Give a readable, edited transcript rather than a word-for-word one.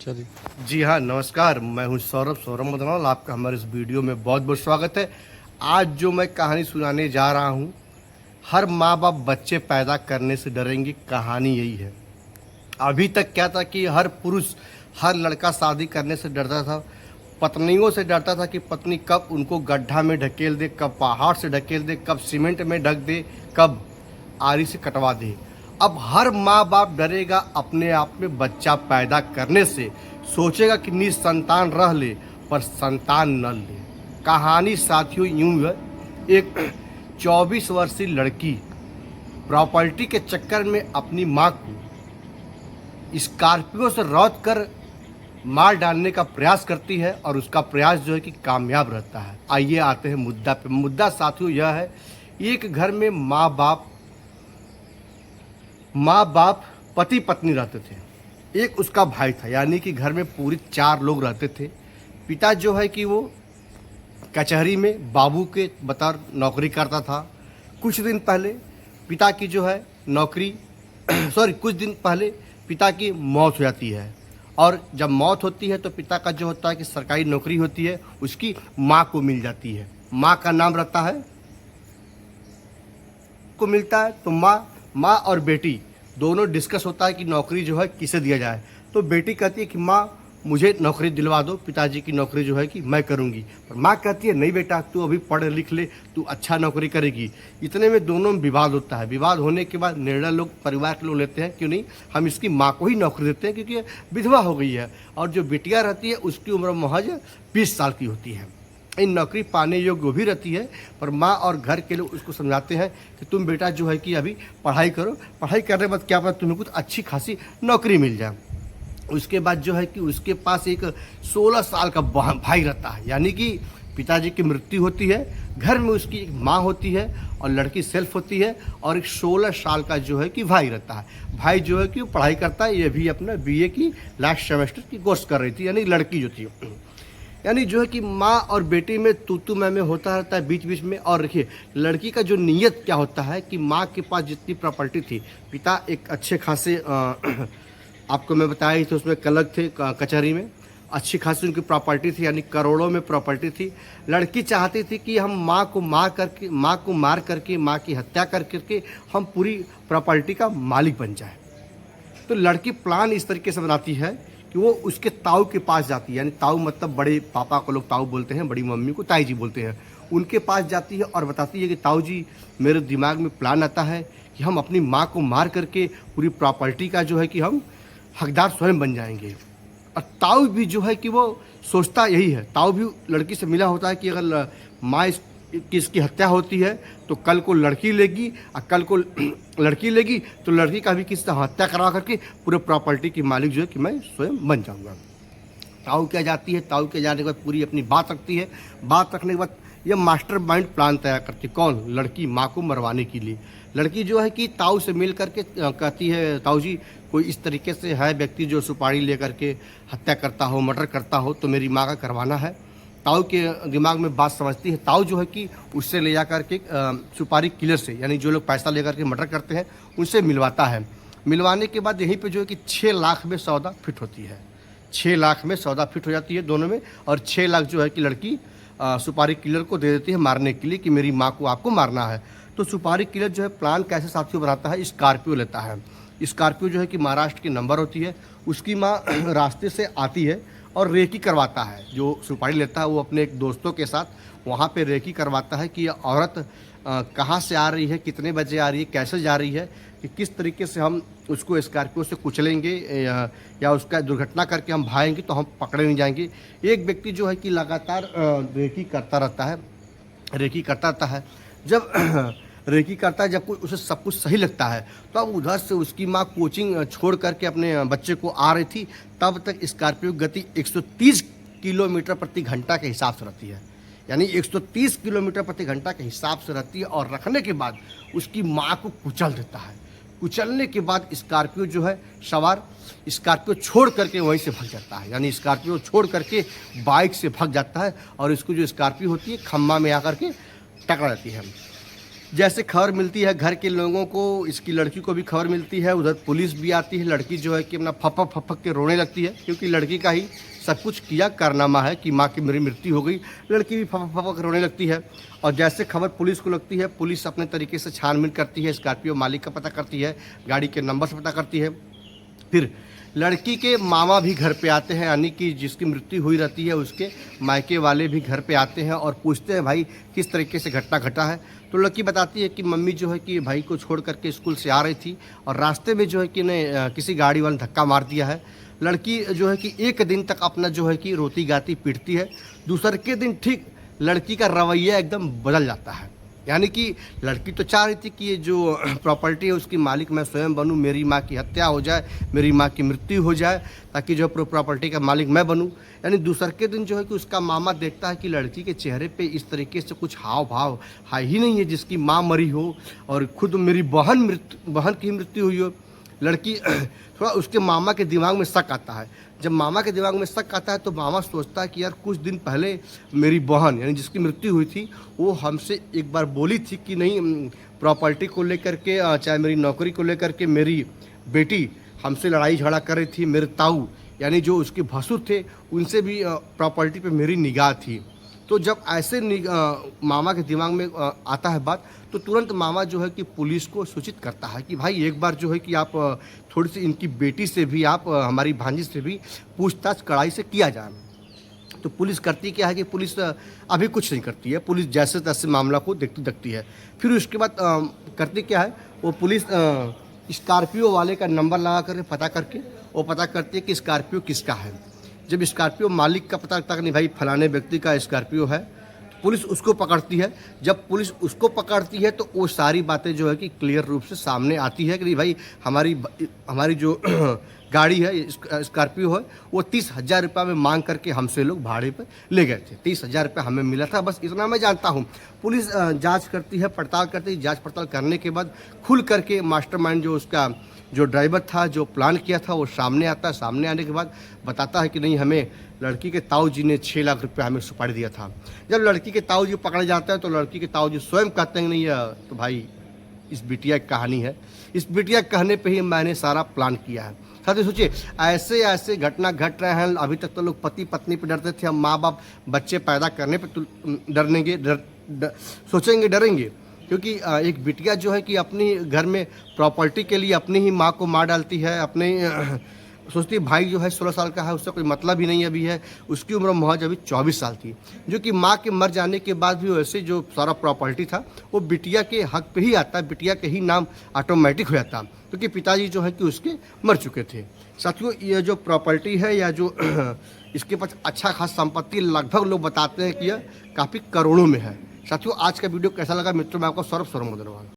चलिए। जी हाँ, नमस्कार। मैं हूँ सौरभ मदनवाल। आपका हमारे इस वीडियो में बहुत बहुत स्वागत है। आज जो मैं कहानी सुनाने जा रहा हूँ, हर माँ बाप बच्चे पैदा करने से डरेंगे, कहानी यही है। अभी तक क्या था कि हर पुरुष, हर लड़का शादी करने से डरता था, पत्नियों से डरता था कि पत्नी कब उनको गड्ढा में ढकेल दे, कब पहाड़ से ढकेल दे, कब सीमेंट में ढक दे, कब आरी से कटवा दे। अब हर माँ बाप डरेगा अपने आप में बच्चा पैदा करने से, सोचेगा कि निसंतान रह ले पर संतान न ले। कहानी साथियों यूं है, एक 24 वर्षीय लड़की प्रॉपर्टी के चक्कर में अपनी माँ को स्कॉर्पियो से रौंद कर मार डालने का प्रयास करती है और उसका प्रयास जो है कि कामयाब रहता है। आइए आते हैं मुद्दा पे। मुद्दा साथियों यह है, एक घर में माँ बाप पति पत्नी रहते थे। एक उसका भाई था, यानी कि घर में पूरी 4 लोग रहते थे। पिता जो है कि वो कचहरी में बाबू के बतौर नौकरी करता था। कुछ दिन पहले पिता की जो है नौकरी कुछ दिन पहले पिता की मौत हो जाती है। और जब मौत होती है तो पिता का जो होता है कि सरकारी नौकरी होती है, उसकी माँ को मिल जाती है। माँ का नाम रहता है को मिलता है। तो माँ और बेटी दोनों डिस्कस होता है कि नौकरी जो है किसे दिया जाए। तो बेटी कहती है कि माँ मुझे नौकरी दिलवा दो, पिताजी की नौकरी जो है कि मैं करूँगी। पर माँ कहती है नहीं बेटा, तू अभी पढ़ लिख ले, तू अच्छा नौकरी करेगी। इतने में दोनों में विवाद होता है। विवाद होने के बाद निर्णय लोग, परिवार के लोग लेते हैं, क्यों नहीं, हम इसकी माँ को ही नौकरी देते हैं, क्योंकि विधवा हो गई है और जो बिटिया रहती है उसकी उम्र महज 20 साल की होती है। इन नौकरी पाने योग्य वो भी रहती है, पर माँ और घर के लोग उसको समझाते हैं कि तुम बेटा जो है कि अभी पढ़ाई करो, पढ़ाई करने के बाद क्या पता तुम्हें कुछ अच्छी खासी नौकरी मिल जाए। उसके बाद जो है कि उसके पास एक 16 साल का भाई रहता है, यानी कि पिताजी की मृत्यु होती है, घर में उसकी एक माँ होती है और लड़की सेल्फ होती है, और एक 16 साल का जो है कि भाई रहता है। भाई जो है कि वो पढ़ाई करता है, ये भी अपना BA की लास्ट सेमेस्टर की कोर्स कर रही थी, यानी लड़की जो थी। यानी जो है कि माँ और बेटी में तू मैं होता रहता है बीच बीच में। और देखिए लड़की का जो नीयत क्या होता है कि माँ के पास जितनी प्रॉपर्टी थी, पिता एक अच्छे खासे आपको मैं बताया ही था, उसमें क्लर्क थे कचहरी में, अच्छी खासी उनकी प्रॉपर्टी थी, यानी करोड़ों में प्रॉपर्टी थी। लड़की चाहती थी कि हम माँ को मार करके माँ की हत्या करके हम पूरी प्रॉपर्टी का मालिक बन जाए। तो लड़की प्लान इस तरीके से बनाती है कि वो उसके ताऊ के पास जाती है, यानी ताऊ मतलब बड़े पापा को लोग ताऊ बोलते हैं, बड़ी मम्मी को ताई जी बोलते हैं। उनके पास जाती है और बताती है कि ताऊ जी, मेरे दिमाग में प्लान आता है कि हम अपनी माँ को मार करके पूरी प्रॉपर्टी का जो है कि हम हकदार स्वयं बन जाएंगे। और ताऊ भी जो है कि वो सोचता यही है। ताऊ भी लड़की से मिला होता है कि अगर माँ की इसकी हत्या होती है तो कल को लड़की लेगी, और कल को लड़की लेगी तो लड़की का भी किसी तरह हत्या करवा करके पूरे प्रॉपर्टी की मालिक जो है कि मैं स्वयं बन जाऊंगा। ताऊ क्या जाती है, ताऊ के जाने के बाद पूरी अपनी बात रखती है। बात रखने के बाद यह मास्टर माइंड प्लान तैयार करती, कौन, लड़की, माँ को मरवाने के लिए। लड़की जो है कि ताऊ से मिल करके कहती है, ताऊ जी कोई इस तरीके से है व्यक्ति जो सुपारी लेकर के हत्या करता हो, मर्डर करता हो, तो मेरी माँ का करवाना है। ताऊ के दिमाग में बात समझती है। ताऊ जो है कि उससे ले जा कर के सुपारी किलर से, यानी जो लोग पैसा लेकर के मर्डर करते हैं, उनसे मिलवाता है। मिलवाने के बाद यहीं पे जो है कि 6 लाख में सौदा फिट होती है। 6 लाख में सौदा फिट हो जाती है दोनों में, और 6 लाख जो है कि लड़की सुपारी किलर को दे देती है मारने के लिए कि मेरी माँ को आपको मारना है। तो सुपारी किलर जो है प्लान कैसे साथियों बनाता है, स्कॉर्पियो लेता है। स्कॉर्पियो जो है कि महाराष्ट्र की नंबर होती है। उसकी माँ रास्ते से आती है और रेकी करवाता है। जो सुपारी लेता है वो अपने एक दोस्तों के साथ वहाँ पे रेकी करवाता है कि यह औरत कहाँ से आ रही है, कितने बजे आ रही है, कैसे जा रही है, कि किस तरीके से हम उसको स्कॉर्पियो से कुचलेंगे या उसका दुर्घटना करके हम भागेंगे तो हम पकड़े नहीं जाएंगे। एक व्यक्ति जो है कि लगातार रेकी करता रहता है। जब रेकी करता है, जब कोई उसे सब कुछ सही लगता है, तो अब उधर से उसकी माँ कोचिंग छोड़ करके अपने बच्चे को आ रही थी। तब तक स्कॉर्पियो गति 130 किलोमीटर प्रति घंटा के हिसाब से रहती है, यानी 130 किलोमीटर प्रति घंटा के हिसाब से रहती है। और रखने के बाद उसकी माँ को कुचल देता है। कुचलने के बाद स्कॉर्पियो जो है सवार स्कॉर्पियो छोड़ करके वहीं से भाग जाता है, यानी स्कॉर्पियो छोड़ करके बाइक से भाग जाता है, और इसको जो स्कॉर्पियो होती है खम्मा में आकर के टकरा जाती है। जैसे खबर मिलती है घर के लोगों को, इसकी लड़की को भी खबर मिलती है, उधर पुलिस भी आती है। लड़की जो है कि अपना फपक फपक के रोने लगती है, क्योंकि लड़की का ही सब कुछ किया कारनामा है कि माँ की मेरी मृत्यु हो गई। लड़की भी फपक फपक रोने लगती है। और जैसे खबर पुलिस को लगती है, पुलिस अपने तरीके से छानबीन करती है, स्कॉर्पियो मालिक का पता करती है, गाड़ी के नंबर से पता करती है। फिर लड़की के मामा भी घर पे आते हैं, यानी कि जिसकी मृत्यु हुई रहती है उसके मायके वाले भी घर पे आते हैं और पूछते हैं भाई किस तरीके से घटना घटा है। तो लड़की बताती है कि मम्मी जो है कि भाई को छोड़ करके स्कूल से आ रही थी और रास्ते में जो है कि ने किसी गाड़ी वाले ने धक्का मार दिया है। लड़की जो है कि एक दिन तक अपना जो है कि रोती गाती पीटती है। दूसरे के दिन ठीक लड़की का रवैया एकदम बदल जाता है, यानी कि लड़की तो चाह रही थी कि ये जो प्रॉपर्टी है उसकी मालिक मैं स्वयं बनूं, मेरी माँ की हत्या हो जाए, मेरी माँ की मृत्यु हो जाए, ताकि जो प्रॉपर्टी का मालिक मैं बनूं। यानी दूसरे के दिन जो है कि उसका मामा देखता है कि लड़की के चेहरे पे इस तरीके से कुछ हाव भाव है ही नहीं है जिसकी माँ मरी हो और खुद मेरी बहन की मृत्यु हुई हो। लड़की थोड़ा उसके मामा के दिमाग में शक आता है। जब मामा के दिमाग में शक आता है तो मामा सोचता है कि यार कुछ दिन पहले मेरी बहन यानी जिसकी मृत्यु हुई थी वो हमसे एक बार बोली थी कि नहीं प्रॉपर्टी को लेकर के चाहे मेरी नौकरी को लेकर के मेरी बेटी हमसे लड़ाई झगड़ा कर रही थी। मेरे ताऊ यानी जो उसके भसुर थे उनसे भी प्रॉपर्टी पे मेरी निगाह थी। तो जब ऐसे मामा के दिमाग में आता है बात, तो तुरंत मामा जो है कि पुलिस को सूचित करता है कि भाई एक बार जो है कि आप थोड़ी सी इनकी बेटी से भी, आप हमारी भांजी से भी पूछताछ कड़ाई से किया जाए। तो पुलिस करती क्या है कि पुलिस अभी कुछ नहीं करती है, पुलिस जैसे तैसे मामला को देखती है। फिर उसके बाद करती क्या है, वो पुलिस स्कॉर्पियो वाले का नंबर लगा कर पता करके वो पता करती है कि स्कॉर्पियो किसका है। जब स्कॉर्पियो मालिक का पता लगता है कि नहीं भाई फलाने व्यक्ति का स्कॉर्पियो है, पुलिस उसको पकड़ती है। जब पुलिस उसको पकड़ती है तो वो सारी बातें जो है कि क्लियर रूप से सामने आती है कि नहीं भाई हमारी जो गाड़ी है स्कॉर्पियो है वो 30,000 रुपये में मांग करके हमसे लोग भाड़े पर ले गए थे। 30,000 रुपये हमें मिला था, बस इतना मैं जानता हूँ। पुलिस जांच करती है, पड़ताल करती है। जांच पड़ताल करने के बाद खुल करके मास्टरमाइंड जो उसका जो ड्राइवर था, जो प्लान किया था, वो सामने आता है। सामने आने के बाद बताता है कि नहीं हमें लड़की के ताऊ जी ने 6 लाख रुपये हमें सुपारी दिया था। जब लड़की के ताऊ जी पकड़े जाते हैं तो लड़की के ताऊ जी स्वयं कहते हैं नहीं तो भाई इस बिटिया की कहानी है, इस बिटिया के कहने पे ही मैंने सारा प्लान किया है। साथ ही सोचिए ऐसे ऐसे घटना घट रहे हैं। अभी तक तो लोग पति पत्नी पे डरते थे, अब माँ बाप बच्चे पैदा करने पे तो सोचेंगे, डरेंगे। क्योंकि एक बिटिया जो है कि अपनी घर में प्रॉपर्टी के लिए अपनी ही माँ को मार डालती है। अपने सोचती है भाई जो है 16 साल का है, उससे कोई मतलब ही नहीं अभी है, उसकी उम्र महज अभी 24 साल थी। जो कि माँ के मर जाने के बाद भी वैसे जो सारा प्रॉपर्टी था वो बिटिया के हक पे ही आता, बिटिया के ही नाम ऑटोमेटिक हो जाता, क्योंकि पिताजी जो है कि उसके मर चुके थे। साथियों ये जो प्रॉपर्टी है या जो इसके पास अच्छा खास संपत्ति लगभग लोग बताते हैं कि यह काफ़ी करोड़ों में है। साथियों आज का वीडियो कैसा लगा मित्रों, मैं आपको सर्व धन्यवाद।